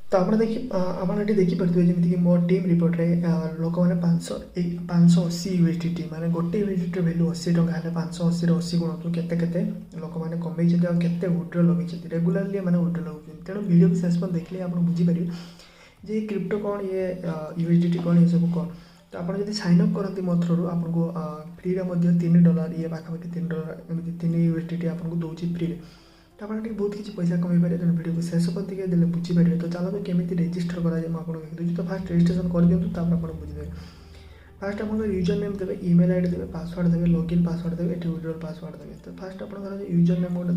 तो आप देखिपे जमीक मो टीम रिपोर्ट रे लोक मैंने 580 यूएसडीटी माने गोटे यूएसडीटी वैल्यू 80 टंका है 580 80 गुणतु केते लोक मैंने कमे केते विड्रो लगे रेगुलारली मैंने विड्रो लगे तेणु वीडियो को शेष पर देखिए आप बुझीपारे जे क्रिप्टो कौन ये यूएसडीटी कौन ये सब कौन। तो आप साइन अप करते मो थ्रू आपको फ्री $3 ये पाखापाखि $3 एमती 3 यूएसडीटी आपको दूसरी फ्री तो आप बहुत किसी पैसा कमी पारे तेनाली वीडियो को शेष पर देखिए बुझीपारे। तो चलो केमी रेजिस्टर कराए मुझे देखिए तो फास्ट रेजिस्ट्रेशन कर दिखाँ तापर आप बुझे फास्ट आप यूजर नेम देवे ईमेल आईडी देवे पासवर्ड देवे लॉगिन पासवर्ड देवे ये विड्रॉल पासवर्ड देवे। तो फास्ट आप यूजर नेम गोटे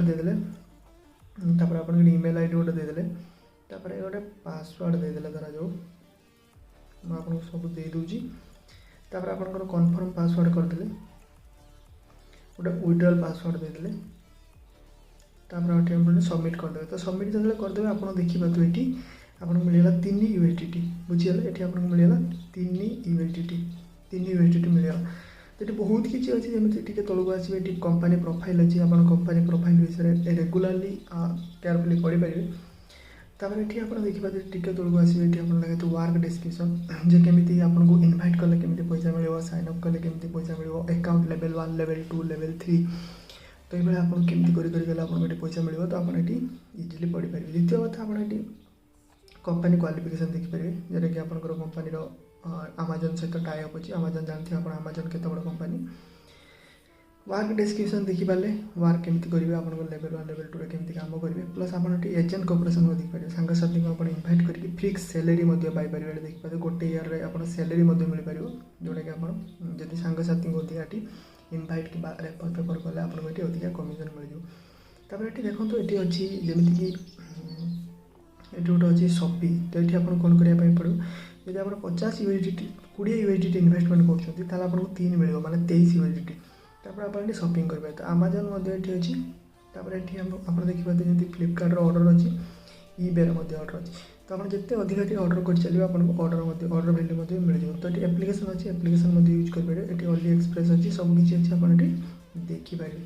देदेले तापर आप ईमेल आईडी गोटे देदेले तापर गोटे पासवर्ड देदेले धरा जो मुझे आपको सब दे दूँगी तापर आप कन्फर्म पासवर्ड करदे गोटे विड्रॉल पासवर्ड देदेले तापर सबमिट करदे। तो सबमिट जो करदे आप देखिए ये आपको मिलला 3 यूएसडीटी बुझीगले ये आपको मिलला 3 यूएसडीटी मिलला। तो ये बहुत किसी अच्छी जमी तौक आसवे ये कंपनी प्रोफाइल अच्छी आप कंपनी प्रोफाइल विषय रेगुलारली केयरफुली पढ़ी पारे। तापर ये आप देखिए टी तौक आसवे ये आप लगे वर्क डिस्क्रिप्शन जे केमी आपको इनभाइट कले केमी पैसा मिले साइन अप कले केमी पैसा मिले अकाउंट लेवल 1 लेवल 2 लेवल 3 तो ये आपको केमी कर पैसा मिले तो आप इजिली पढ़ी पारे। द्वितीय कथा आप कंपनी क्वालिफिकेशन देखिपारे जोटा कि आपंकर कंपनी आमाजन सहित टाई अप अच्छी आमाजन जानते हैं आमाजन केत बड़ कंपनी। वर्क डिस्क्रिप्शन देखिपारे वर्क केमी करेंगे आप लेवल 1 लेवल 2 केमी काम करेंगे प्लस आप एजेंट कॉर्पोरेशन देखिए सांगसाथी को इनभाइट करके फिक्स सैलरी पाइपर देखिए गोटे ईयर रे आप सैलरी मिल पार जोटा कि आप सांगसाथी को अधिक इनभाइट कि रेफर पेपर कले आपको ये अधिक कमिशन मिल जाए। ये देखो ये अच्छी जमीक ये गोटे अच्छी शॉपी तो ये आप कौन करने पड़ो जब आप 50 यूएसडीटी 20 यूएसडीटी इन्वेस्टमेंट कर आपको 3 मिले माने 23 यूएसडीटी तापर आप शॉपिंग करेंगे। तो आमाजन ये अच्छी ये आप देखिए जमी फ्लिपकार्ट ऑर्डर अच्छी ईबे ऑर्डर अच्छी तो आप जिते अधिक ऑर्डर कर चलिए आपको ऑर्डर वैल्यू मिल जाए। तो ये एप्लिकेशन अच्छी एप्लिकेशन यूज करेंगे ये अली एक्सप्रेस अच्छी सब किसी अच्छी आप देखिपारे।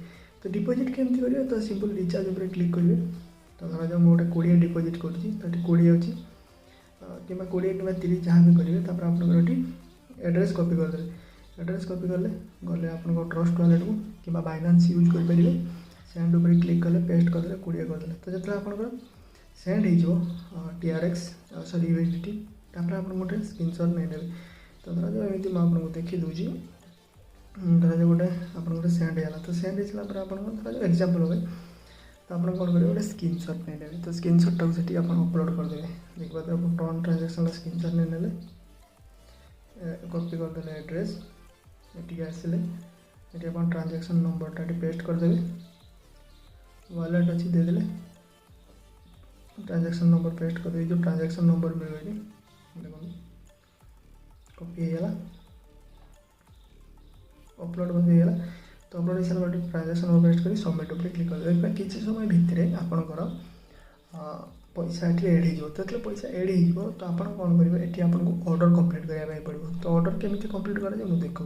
तो डिपोजिट केमती करेंगे तो सिंपल रिचार्ज उपर क्लिक करेंगे। तो धर जाओ मुझे 20 डिपोजिट करुँची तो ये 20 अच्छी कि 20 कि 30 जहाँ भी करेंगे तापर आप एड्रेस कॉपी करदे एड्रेस कॉपी कले गले आप ट्रस्ट वालेट को कि बाइनान्स यूज करेंगे सेंड उपर क्लिक कले पेस्ट करदे 20 करदे। तो जो आप सेंड हो TRX सॉरी यूएसडीटी तापर आप गोटे स्क्रीनशॉट नहीं देवे। तो धर जाओ एमती मुझे देखी दूसरी धर जाओ गोटे आप सेंड है तो सेंड हो सारा आप एग्जाम्पल हो तो आप कौन करेंगे गोटे स्क्रीनशॉट नहीं देवे। तो स्क्रीनशॉटा को आप अपलोड करदे देखिए टर्न ट्रांजेक्शन स्क्रीनशॉट नहीं नेले कॉपी करदे एड्रेस ये आसिले ये आप ट्रांजेक्शन नंबरटा पेस्ट करदे वालेट अच्छी देदेले ट्रांजेक्शन नंबर पेस्ट करदे जो ट्रांजेक्शन नंबर मिले देखो कॉपी होगा अपलोड होगा। तो अपलोड हो सारा ट्रांजेक्शन नंबर पेस्ट कर सबमिट उपर क्लिक कर किसी समय भितर आपंकर पैसा ये एड हो तो पैसा एड हो तो आप कौन करेंगे ये आपको ऑर्डर कंप्लीट करने पड़ो। तो ऑर्डर केमी कंप्लीट कराए मुझे देखा।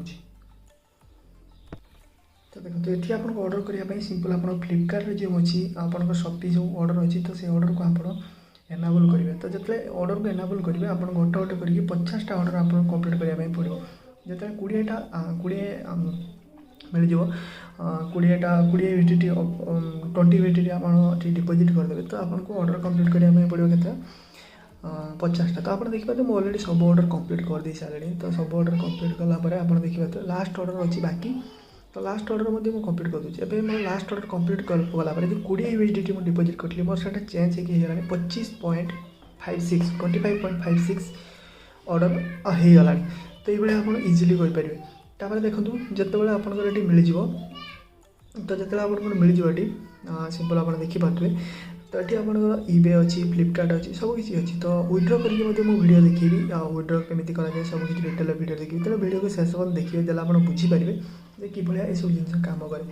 तो देखो ये आपको ऑर्डर करने सिंपल आप फ्लिपकार्ट जो अच्छी आप शॉपी जो ऑर्डर अच्छी तो से ऑर्डर को आप एनाबल करेंगे। तो जो ऑर्डर को एनाबल करेंगे आप गोटे गोटे करके 50टा ऑर्डर आप कंप्लीट करने पड़ो जो 20 मिल जाव 20 यूएसडीटी 20 यूएसडीटी आप डिपोजिट करदे तो आपको ऑर्डर कंप्लीट करने पड़ो के 50टा। तो आप देखिए मुझे ऑलरेडी सब ऑर्डर कंप्लीट कर दे सारे। तो सब ऑर्डर कंप्लीट कलापर आप देखिए लास्ट ऑर्डर अच्छी बाकी तो लास्ट ऑर्डर मुझे कंप्लीट कर दूसरी एवं मोर लास्ट ऑर्डर कंप्लीट कलापर जो 20 यूएसडीटी मुझे डिपोजिट करी मोर से चेंज होगा 25.56 25.56 ऑर्डर होगा। तो ये आप इजिली करेंगे। तापर देखो जिते आपंकर ये मिल तो जो आप मिल ये सिंपल आप देखिपे तो ये आप ईबे अच्छी फ्लिपकार्ट अच्छी सब किसी अच्छी। तो विड्रो करके वीडियो देखी विड्रो केमी कराए सब किसी डिटेल वीडियो देखिए तो वीडियो को शेष पर देखिए जब आप बुझीपारे कि ये सब जिन काम करे।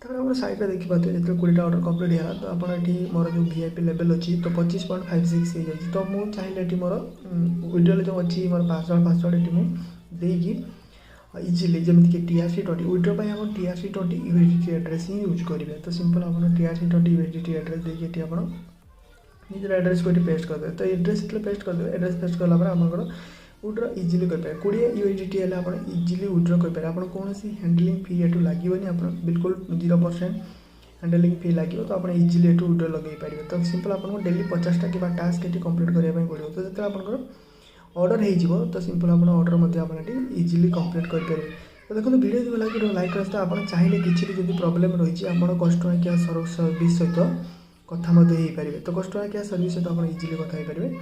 तापर आप साइड देखिए जो 20टा ऑर्डर कंप्लीट है तो आप ये मोर जो VIP लेवल अच्छी तो 25.56 हो जाए। तो मुझे चाहिए मोर विड्रो जो अच्छी मोर पासवर्ड ये मुझे इजिली जमीक TRC20 विड्रो हम TRC20 यूएसडीटी एड्रेस ही यूज करेंगे। तो सिंपल आप TRC20 यूएसडीटी एड्रेस देखिए आप निजर एड्रेस को पेस्ट करदे तो एड्रेस पेस्ट करदे एड्रेस पेस्ट कलापर आपंकर विड्रो इजिली कर 20 USDT है आप इजिली विड्रो कर आप कौन हैंडलिंग फी एठू लगे आप बिल्कुल 0% हैंडलिंग फी लगे तो आप इजिली एठू विड्रो लगे पारे तो सिंपल आपको डेली 50टा कि टास्क ये कंप्लीट करने पड़ो तो जो आपंकर ऑर्डर हो तो सिंपल आप ऑर्डर इजिली कंप्लीट करेंगे तो देखो वीडियो जो लगे लाइक करते आप चाहिए किसी भी जब प्रोब्लेम रही है आप कस्टमर केयर सर्विस सहित कथा पारे तो कस्टमर केयर सर्विस सहित आप इजिली कथा पारे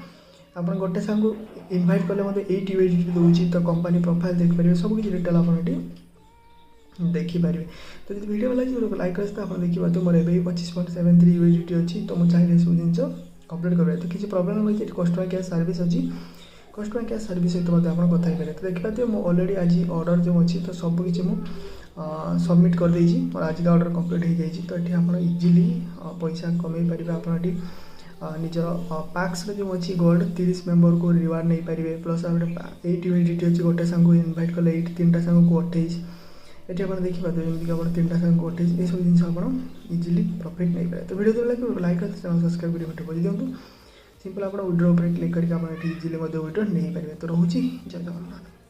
आप गोटे सांग इनभाइट कले 8 USDT दूसरी तो कंपनी प्रोफाइल देखिए सब किसी डिटेल आप देखिपारे तो जो वीडियो लगे लाइक करते आप देखिए मोर ए 25.73 USDT अच्छी तो मुझे चाहिए सब जिन कंप्लीट कर तो किसी प्रोब्लेम रही है कस्टमर केयर सर्विस अच्छी कस्टमर केयर सर्विस सहित आप कथा पारे तो देखिए मुझे अलरेडी आज ऑर्डर जो अच्छी तो सबकि मुझे सबमिट कर देजी और आज का ऑर्डर कंप्लीट हो जाए तो ये आप इजिली पैसा कमे पारे आप निजर पैक्स जो अच्छी गोल्ड 30 मेंबर को रिवार्ड नहीं पारे प्लस 8 USDT अच्छी गोटे सांग इनभाइट कले 3टा सांग को 28 ये आप देखिए जमीक आप 3टा सांग को 28 ये सब जिन आप इजिली प्रॉफिट नहीं पारे तो वीडियो लगे लाइक करते चैनल सब्सक्राइब कर बजी दिखाँ सिंपल आप विड्रो पर क्लिक करके आप इजिली विड्रो नहीं पारे तो रोचे जय जगन्नाथ।